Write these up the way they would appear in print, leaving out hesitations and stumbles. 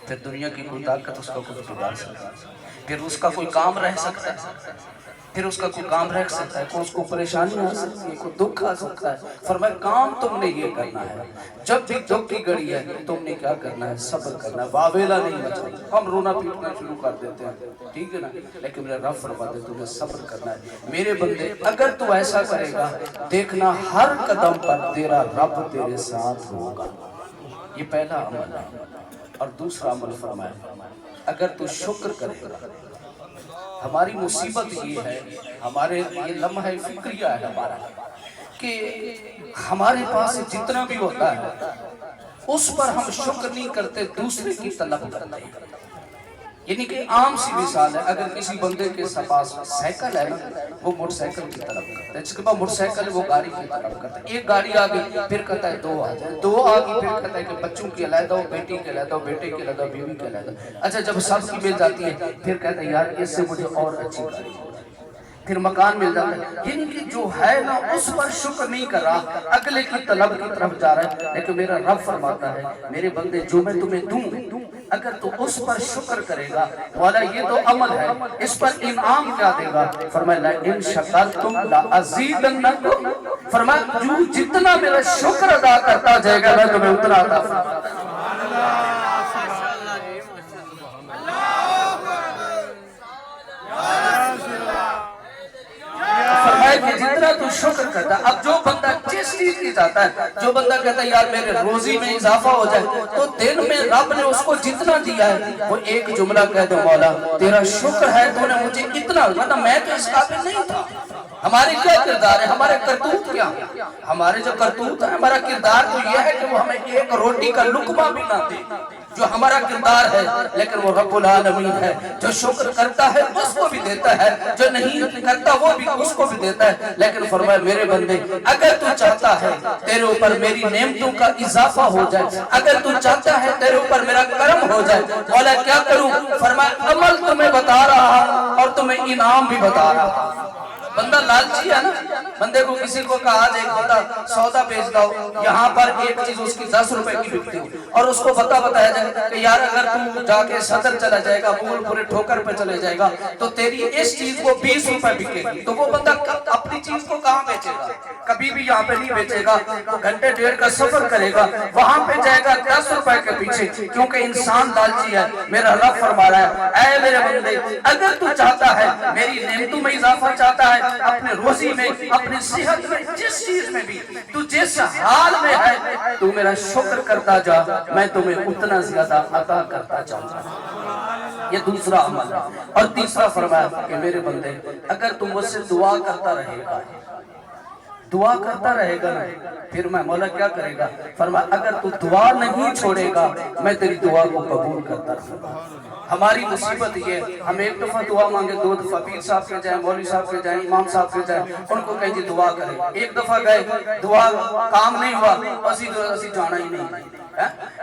پھر دنیا کی کوئی طاقت اس کا کچھ بگاڑ سکتا ہے، پھر اس کا کوئی کام رہ سکتا ہے، پھر اس کا کوئی کام رہ سکتا ہے، کوئی اس کو پریشانی آ سکتی ہے، کوئی دکھ آ سکتا ہے۔ فرمایا کام تم نے یہ کرنا ہے، جب بھی دکھ کی گھڑی ہے تم نے کیا کرنا ہے؟ صبر کرنا ہے، واویلا نہیں بچانا۔ ہم رونا پیٹنا شروع کر دیتے ہیں، ٹھیک ہے نا، لیکن میرا رب فرماتے تمہیں صبر کرنا ہے۔ میرے بندے اگر تو ایسا کرے گا دیکھنا ہر قدم پر تیرا رب تیرے ساتھ ہوگا۔ یہ پہلا عمل ہے۔ اور دوسرا عمل فرمایا اگر تو شکر کرے گا، ہماری مصیبت یہ ہے، ہمارے یہ لمحہ فکریہ ہے ہمارا، کہ ہمارے پاس جتنا بھی ہوتا ہے اس پر ہم شکر نہیں کرتے، دوسرے کی طلب کرتے ہیں۔ یعنی کہ عام سی مثال ہے، اگر کسی بندے کے پاس سائیکل ہے نا، وہ موٹر سائیکل کی طلب کرتا ہے، جس کے پاس موٹر سائیکل ہے وہ گاڑی کی طلب کرتا ہے۔ ایک گاڑی آگئی پھر کہتا ہے دو آ جائے، دو آگئی پھر کہتا ہے کہ بچوں کی علیحدہ ہو، بیٹی کے علیحدہ ہو، بیٹے کے علیحدہ ہو، بیوی کے علیحدہ۔ اچھا جب سب کی مل جاتی ہے پھر کہتا ہے یار اس سے مجھے اور اچھی گاڑی ہو، پھر مکان مل جاتا ہے۔ یعنی کہ جو ہے نا اس پر شکر نہیں کر رہا، اگلے کی طلب کی طرف جا رہا ہے۔ لیکن میرا رب فرماتا ہے میرے بندے جو میں تمہیں دوں اگر تو اس پر شکر کرے گا، والا یہ تو عمل ہے، اس پر انعام کیا دے گا؟ فرمایا لَإِن شَكَرْتُمْ لَأَزِيدَنَّكُمْ، فرمایا جو جتنا میرا شکر ادا کرتا جائے گا میں تمہیں اتنا عطا فرماؤں۔ جتنا تو شکر کرتا ہے۔ اب جو بندہ جس چیز کی چاہتا ہے، جو بندہ کہتا ہے یار میرے روزی میں اضافہ ہو جائے، تو دن میں رب نے اس کو جتنا دیا ہے وہ ایک جملہ کہہ دو مولا تیرا شکر ہے تو نے مجھے اتنا، مطلب میں تو اس قابل نہیں تھا۔ ہمارے کیا کردار ہے، ہمارے کرتوت کیا، ہمارے جو کرتوت ہے، ہمارا کردار تو یہ ہے کہ وہ ہمیں ایک روٹی کا لقمہ بھی نہ دے، جو ہمارا کردار ہے۔ لیکن وہ رب العالمین ہے، جو شکر کرتا ہے اس کو بھی دیتا ہے، جو نہیں کرتا وہ بھی اس کو بھی دیتا ہے۔ لیکن فرمایا میرے بندے اگر تو چاہتا ہے تیرے اوپر میری نعمتوں کا اضافہ ہو جائے، اگر تو چاہتا ہے تیرے اوپر میرا کرم ہو جائے، مولا کیا کروں؟ فرمایا عمل تمہیں بتا رہا اور تمہیں انعام بھی بتا رہا۔ بندہ لالچی ہے نا، بندے کو کسی کو کہا آج ایک بندہ سودا بیچ داؤ، یہاں پر ایک چیز اس کی 10 روپے کی بکتی ہو، اور اس کو بتایا جائے کہ یار اگر تم جا کے صدر چلا جائے گا، پول پورے ٹھوکر پہ چلے جائے گا تو تیری اس چیز کو 20 روپے بکے گی، تو وہ بندہ اپنی چیز کو کہاں بیچے گا؟ کبھی بھی یہاں پہ نہیں بیچے گا، گھنٹے ڈیڑھ کا سفر کرے گا، وہاں پہ جائے گا 10 روپے کے پیچھے، کیونکہ انسان لالچی ہے۔ میرا رب فرما رہا ہے اے میرے بندے اگر تو چاہتا ہے میری نعمتوں میں اضافہ چاہتا ہے، اپنے روزی میں، اپنی صحت میں، جس چیز میں بھی تو جس حال میں ہے تو میرا شکر کرتا جا، میں تمہیں اتنا زیادہ عطا کرتا جاؤں گا۔ یہ دوسرا عمل ہے۔ اور تیسرا فرمایا کہ میرے بندے اگر تم مجھ سے دعا کرتا رہے گا، دعا کرتا رہے گا نا، پھر میں مولا کیا کرے گا؟ فرمایا اگر تو دعا نہیں چھوڑے گا میں تیری دعا کو قبول کرتا رہوں گا۔ ہماری مصیبت یہ، ہم ایک دفعہ دعا مانگے، 2 دفعہ پیر صاحب کے جائیں، مولوی صاحب کے جائیں، امام صاحب کے جائیں، ان کو کہیں جی دعا کریں، ایک دفعہ گئے دعا کام نہیں ہوا، اسی جانا ہی نہیں،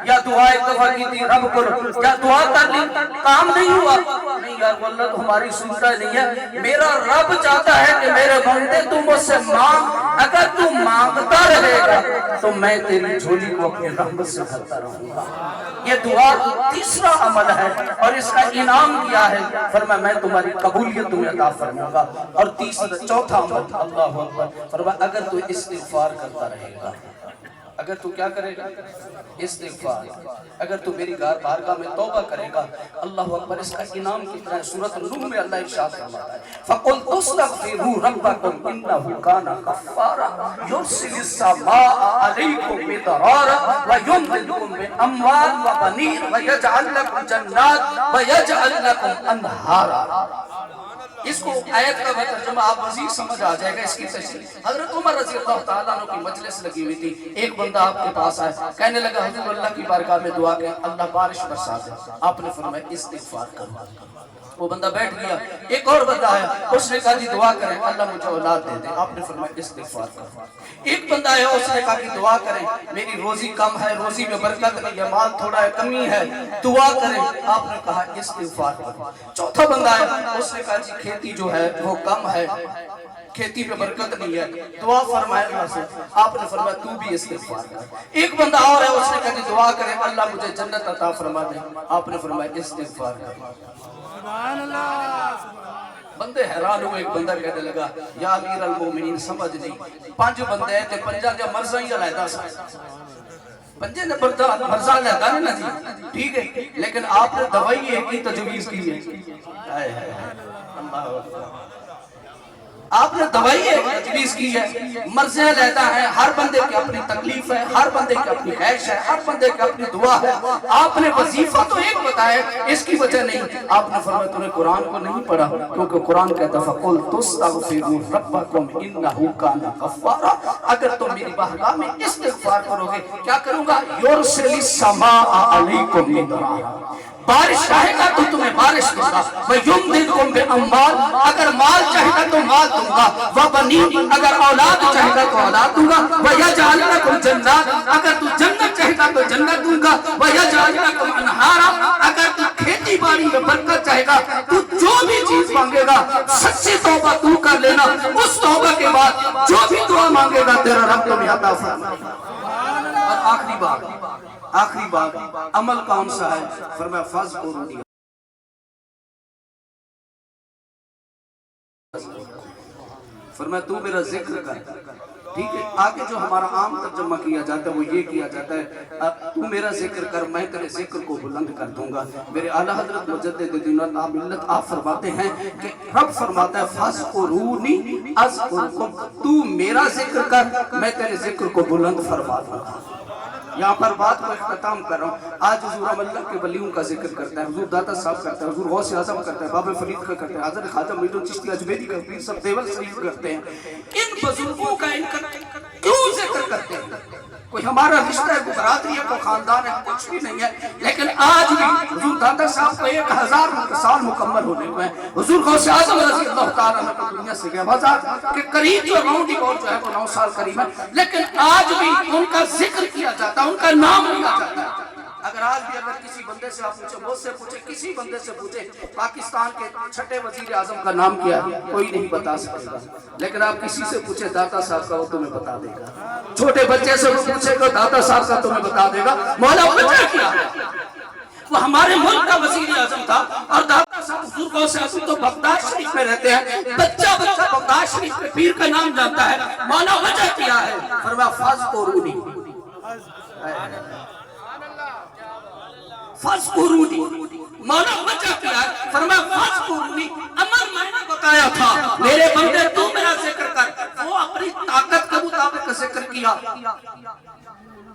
یا دعا ایک دفعہ کی تھی رب کو، یا دعا کر لی کام نہیں ہوا، نہیں یار وہ اللہ تو ہماری سنتا نہیں ہے۔ میرا رب چاہتا ہے کہ میرے بندے تو مجھ سے مانگ، اگر تو مانگتا رہے گا تو میں تیری جھولی کو اپنی رحمت سے بھرتا رہوں گا۔ یہ دعا تیسرا عمل ہے اور اس کا انعام کیا ہے؟ فرمایا میں تمہاری قبولیت تمہیں عطا فرماؤں گا۔ اور چوتھا عمل اللہ اکبر، فرمایا اگر تو استغفار کرتا رہے گا، اگر تو کیا کرے گا؟ استغفار، اگر تو میری بارگاہ میں توبہ کرے گا، اللہ اکبر، اس کا انعام کتنا ہے؟ سورۃ النور میں اللہ ارشاد فرماتا ہے فَقُلْتُ اسْتَغْفِرُوا رَبَّكُمْ إِنَّهُ كَانَ غَفَّارًا يُرْسِلِ السَّمَاءَ عَلَيْكُمْ مِدْرَارًا وَيُمْدِدْكُمْ بِأَمْوَالٍ وَبَنِينَ وَيَجْعَلْ لَكُمْ جَنَّاتٍ وَيَجْعَلْ لَكُمْ أَنْهَارًا۔ اس کو آیت کا ترجمہ آپ مزید سمجھ آ جائے گا، اس کی تشریح۔ حضرت عمر رضی اللہ تعالیٰ عنہ کی مجلس لگی ہوئی تھی، ایک بندہ آپ کے پاس آئے، کہنے لگا حضور اللہ کی بارگاہ میں دعا کہ اللہ بارش برسا دے۔ آپ نے فرمایا استغفار کرو۔ وہ بندہ بیٹھ گیا، ایک اور بندہ آیا، اس نے کہا جی دعا کریں اللہ مجھے اولاد دے دے۔ آپ نے فرمایا استغفار کرو۔ ایک بندہ آیا، اس نے کہا کہ دعا کریں میری روزی کم ہے، روزی میں برکت نہیں ہے، مال تھوڑا ہے، کمی ہے، دعا کریں۔ آپ نے کہا استغفار کرو۔ چوتھا بندہ آیا، اس نے کہا جی کھیتی جو ہے وہ کم ہے، کھیتی پہ برکت نہیں ہے, دعا فرمائے اللہ سے. آپ نے فرمایا تو بھی استغفار کر. ایک بندہ اور ہے, اس نے کہا کہ دعا کرے اللہ مجھے جنت عطا فرما دے. آپ نے فرمایا استغفار کر. سبحان اللہ. بندے حیران ہوئے. ایک بندہ کہنے لگا یا امیر المومنین سمجھ نہیں, 5 بندے ہیں تے 5 دے مرضاں ہی علیحدہ سا, 5 نے مرضاں علیحدہ نہیں نا جی, ٹھیک ہے, لیکن آپ نے دوائی ایک ہی تجویز کی ہے. اللہ اکبر. آپ نے دوائی ایک تجویز کی ہے, مرضیں لیتا ہے. ہر بندے کی اپنی تکلیف ہے, ہر بندے کی اپنی خواہش ہے, ہر بندے کی اپنی دعا ہے. آپ نے وظیفہ تو ایک بتایا, اس کی وجہ نہیں. آپ نے فرمایا تو نے قرآن کو نہیں پڑھا, کیونکہ قرآن کہتا ہے فَقُلْ تُسْتَغْفِرُوا رَبَّكُمْ إِنَّهُ كَانَ غَفَّارًا. اگر تم میری بارگاہ میں استغفار کرو گے, کیا کروں گا؟ يُرْسِلِ السَّمَاءَ عَلَيْكُمْ مِدْرَارًا. بارش چاہے گا تو تمہیں بارش دوں گا. وَيُمْدِدْكُمْ بِأَمْوَالٍ. اگر مال چاہے گا تو مال دوں گا. وَبَنِينَ. اگر اولاد چاہے گا تو اولاد دوں گا. وَيَجْعَلْ لَكُمْ جَنَّاتٍ. اگر تو جنت چاہے گا تو جنت دوں گا. وَيَجْعَلْ لَكُمْ أَنْهَارًا. اگر تو کھیتی باڑی میں برکت چاہے گا, تو جو بھی چیز مانگے گا سچی توبہ تو کر لینا. اس توبہ کے بعد جو بھی دعا مانگے گا تیرا رب تمہیں عطا فرمائے گا. اور آخری بات عمل کون سا ہے؟ فرمایا فَاذْكُرُونِی. فرمایا تو میرا ذکر کر. ٹھیک ہے, آگے جو ہمارا عام ترجمہ کیا جاتا ہے وہ یہ کیا جاتا ہے تو میرا ذکر کر, میں تیرے ذکر کو بلند کر دوں گا. میرے اعلیٰ حضرت مجدد دین ملت آپ فرماتے ہیں کہ رب فرماتا ہے فَاذْكُرُونِی أَذْكُرْكُمْ. تو میرا ذکر کر, میں تیرے ذکر کو بلند فرما دوں گا. یہاں پر بات کو اختتام کر رہا ہوں. آج حضور اللہ کے ولیوں کا ذکر کرتا ہے, حضور داتا صاحب کرتا ہے, حضور غوث اعظم کرتا ہے, بابا فرید کا کرتا ہے, حضرت خواجہ معین الدین چشتی اجمیری کا, پیر صاحب دیوبند شریف کرتے ہیں. ان بزرگوں کا ان کا کیوں ذکر کرتے ہیں؟ کوئی ہمارا رشتہ ہے, کوئی برادری ہے, کوئی خاندان ہے, کچھ بھی نہیں ہے. لیکن آج بھی حضور داتا صاحب کو 1000 سال مکمل ہونے کو ہیں. حضور غوث اعظم رضی اللہ تعالیٰ عنہ کو دنیا سے گیا بازار کے قریب جو راؤنڈ اور جو ہے وہ 9 سال قریب ہے, لیکن آج بھی ان کا ذکر کیا جاتا ہے, ان کا نام لیا جاتا ہے. اگر آج بھی اگر کسی بندے سے آپ پوچھیں, مجھ سے پوچھیں, کسی بندے سے پوچھیں پاکستان کے 6ٹھے وزیر اعظم کا نام کیا ہے, کوئی نہیں بتا سکے گا. لیکن آپ کسی سے پوچھیں داتا صاحب کا, وہ تمہیں بتا دے گا. چھوٹے بچے سے پوچھیں گا داتا صاحب کا, تمہیں بتا دے گا. مولا وجہ کیا ہے؟ وہ ہمارے ملک کا وزیر اعظم تھا, اور داتا صاحب حضور غوث اعظم تو بغداد شریف میں رہتے ہیں. بچہ بغداد شریف میں پیر کا نام جانتا ہے. مولا وجہ کیا ہے؟ فرمایا فَاذْكُرُونِی. فَاذْكُرُونِی. مولا وجہ کیا ہے؟ فرمایا فَاذْكُرُونِی. عمل میں نے بتایا تھا, میرے بندے تو میرا ذکر کر. وہ اپنی طاقت کے مطابق ذکر کیا.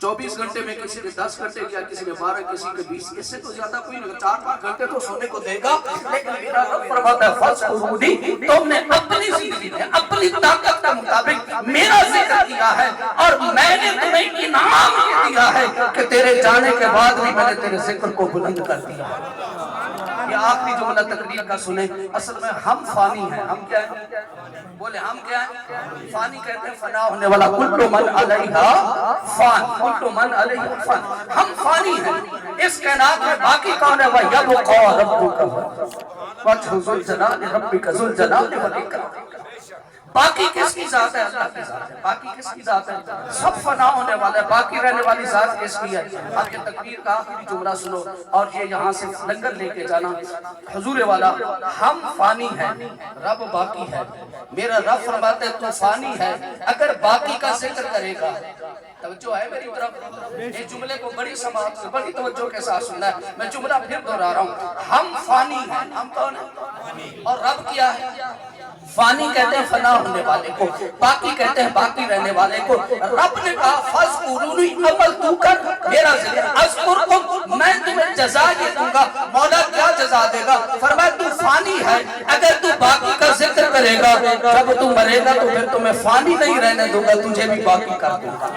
24 گھنٹے میں کسی نے 10 گھنٹے کیا, کسی نے 12, کسی نے 20. اس سے تو زیادہ کوئی نہیں, 4-5 گھنٹے تو سونے کو دے گا. لیکن میرا رب فرماتا ہے فَاذْكُرُونِی. تم نے اپنی زندگی میں اپنی طاقت کے مطابق میرا ذکر کیا ہے, اور میں نے تمہیں انعام دیا ہے کہ تیرے جانے کے بعد بھی میں نے تیرے ذکر کو بلند کر دیا. یہ آخری جملہ تقریر کا سنیں. اصل میں ہم فانی ہیں. ہم کیا ہیں؟ بولے ہم کیا ہیں؟ فانی کہتے ہیں فنا ہونے والا. کل من علیہا فان, کل من علیہا فان. ہم فانی ہیں. اس کائنات میں باقی کون ہے؟ وَيَبْقَى رَبُّكَ وَجْهُ ذُو الْجَلَالِ رَبِّكَ ذُو الْجَلَالِ وَالْإِكْرَامِ. باقی کس کی ذات ہے؟ اللہ کی ذات ہے. باقی کس کی ذات ہے؟ سب فنا ہونے والا ہے. باقی رہنے والی ذات کس کی ہے؟ آپ یہ تقریر کا آخری جملہ سنو, اور یہ یہاں سے لنگر لے کے جانا. حضور والا, ہم فانی ہیں, رب باقی ہے. میرا رب فرماتے ہیں تو فانی ہے, اگر باقی کا ذکر کرے گا. توجہ ہے میری طرف؟ یہ جملے کو بڑی سماعت سے بڑی توجہ کے ساتھ سننا ہے. میں جملہ پھر دہرا رہا ہوں. ہم فانی ہیں. ہم کون ہیں؟ اور رب کیا ہے؟ فانی کہتے ہیں فنا ہونے والے کو, باقی کہتے ہیں باقی رہنے والے کو. رب نے کہا فَاذْكُرُونِی. عمل تو کر, میرا ذکر. اذکرکم, میں تمہیں جزا یہ دوں گا. مولا کیا جزا دے گا؟ فرمایا تو فانی ہے, اگر تو باقی کا ذکر کرے گا, جب تو مرے گا تو پھر تمہیں فانی نہیں رہنے دوں گا, تجھے بھی باقی کر دوں گا.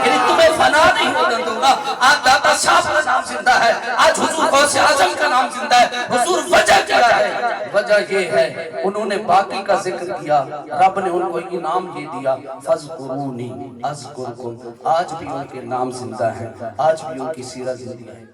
یعنی تمہیں فنا نہیں ہونے دوں گا. آج داتا صاحب کا نام زندہ ہے, آج حضور غوث اعظم کا نام زندہ ہے. حضور وجہ کیا ہے؟ وجہ یہ ہے انہوں نے باقی کا ذکر کیا, رب نے ان کو انعام یہ دیا فَاذْكُرُونِی أَذْكُرْكُمْ. آج بھی ان کے نام زندہ ہے, آج بھی ان کی سیرت زندہ ہے.